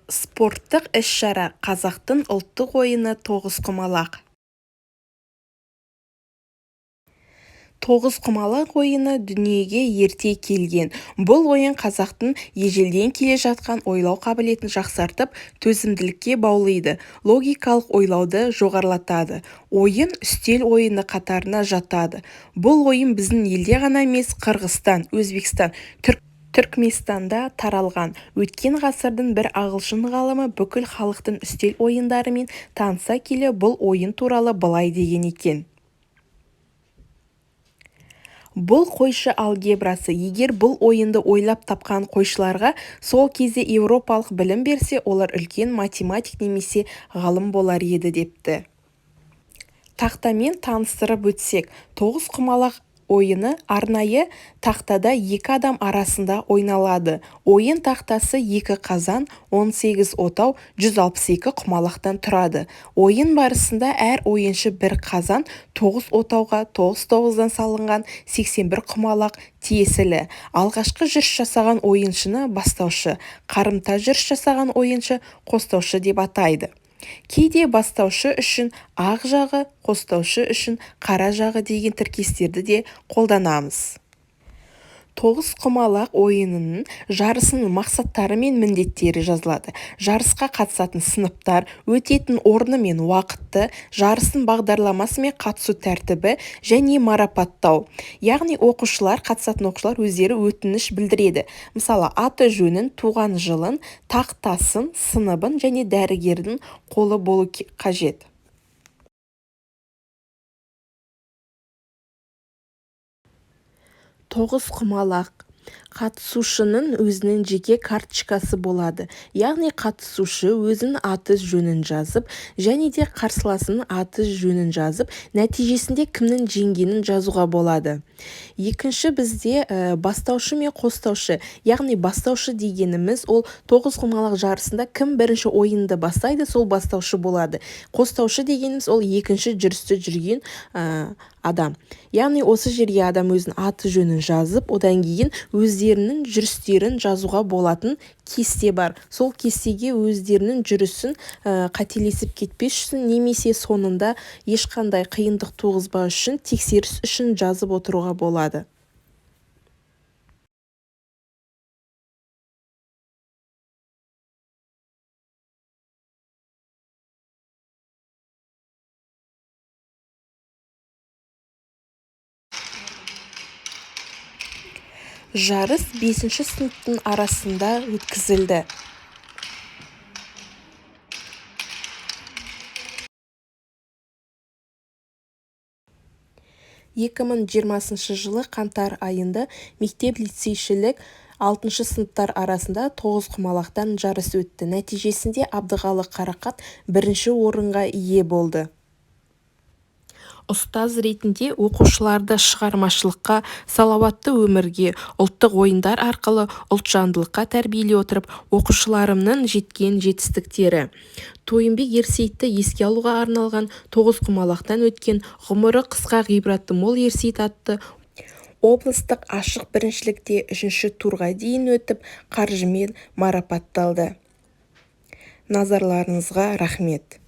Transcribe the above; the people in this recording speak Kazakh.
Спорттық іс-шара қазақтың ұлттық ойыны тоғызқұмалақ. Тоғызқұмалақ ойыны дүниеге ерте келген. Бұл ойын қазақтың ежелден келе жатқан ойлау қабілетін жақсартып, төзімділікке баулиды, логикалық ойлауды жоғарылатады. Ойын үстел ойыны қатарына жатады. Бұл ойын біздің елде ғана емес, Қырғызстан, Өзбекстан, Түркменстанда таралған. Өткен ғасырдың бір ағылшын ғалымы бүкіл халықтың үстел ойындарымен таныса келе бұл ойын туралы былай деген екен. Бұл қойшы алгебрасы. Егер бұл ойынды ойлап тапқан қойшыларға сол кезде еуропалық білім берсе, олар үлкен математик немесе ғалым болар еді депті. Тақтамен таныстырып өтсек, тоғызқұмалақ ойыны арнайы тақтада екі адам арасында ойналады. Ойын тақтасы 2 қазан, 18 отау, 162 құмалақтан тұрады. Ойын барысында әр ойыншы бір қазан, 9 отауға 9-9-дан салынған 81 құмалақ тиесілі. Алғашқы жүріс жасаған ойыншыны бастаушы, қарымта жүріс жасаған ойыншы қостаушы деп атайды. Кейде бастаушы үшін ақ жағы, қостаушы үшін қара жағы деген тіркестерді де қолданамыз. Тоғызқұмалақ ойынының жарысының мақсаттары мен міндеттері жазылады. Жарысқа қатысатын сыныптар, өтетін орны мен уақытты, жарыстың бағдарламасы мен қатысу тәртібі және марапаттау. Яғни қатысатын оқушылар өздері өтініш білдіреді. Мысалы, аты жөнін, туған жылын, тақтасын, сыныбын және дәрігердің қолы болу қажет. Тоғызқұмалақ. Қатысушының өзінің жеке карточкасы болады. Яғни қатысушы өзінің аты жөнін жазып, және де қарсыласының аты жөнін жазып, нәтижесінде кімнің жеңгенін жазуға болады. Екінші бізде бастаушы мен қостаушы. Яғни бастаушы дегеніміз ол тоғызқұмалақ жарысында кім бірінші ойынды бастайды, сол бастаушы болады. Қостаушы дегеніміз ол екінші жүрісті жүрген адам. Яғни осы жерге адам өзінің аты жөнін жазып, одан кейін өздерінің жүрістерін жазуға болатын кесте бар. Сол кестеге өздерінің жүрісін қателесіп кетпес үшін немесе соңында ешқандай қиындық туғызбас үшін тексеріс үшін жазып отыруға болады. Жарыс 5-ші сыныптың арасында өткізілді. жылы қаңтар айында мектеп-лицейшілік 6-шы сыныптар арасында тоғызқұмалақтан жарыс өтті. Нәтижесінде Абдығалы Қарақат бірінші орынға ие болды. Ұстаз ретінде оқушыларды шығармашылыққа, салауатты өмірге, ұлттық ойындар арқылы ұлтжандылыққа тәрбиелей отырып, оқушыларымның жеткен жетістіктері. Тойынбек Ерсейітті еске алуға арналған тоғызқұмалақтан өткен ғұмыры қысқа ғибраты мол Ерсейіт атты облыстық ашық біріншілікте 3-ші турға дейін өтіп, қаржымен марапатталды. Назарларыңызға рахмет.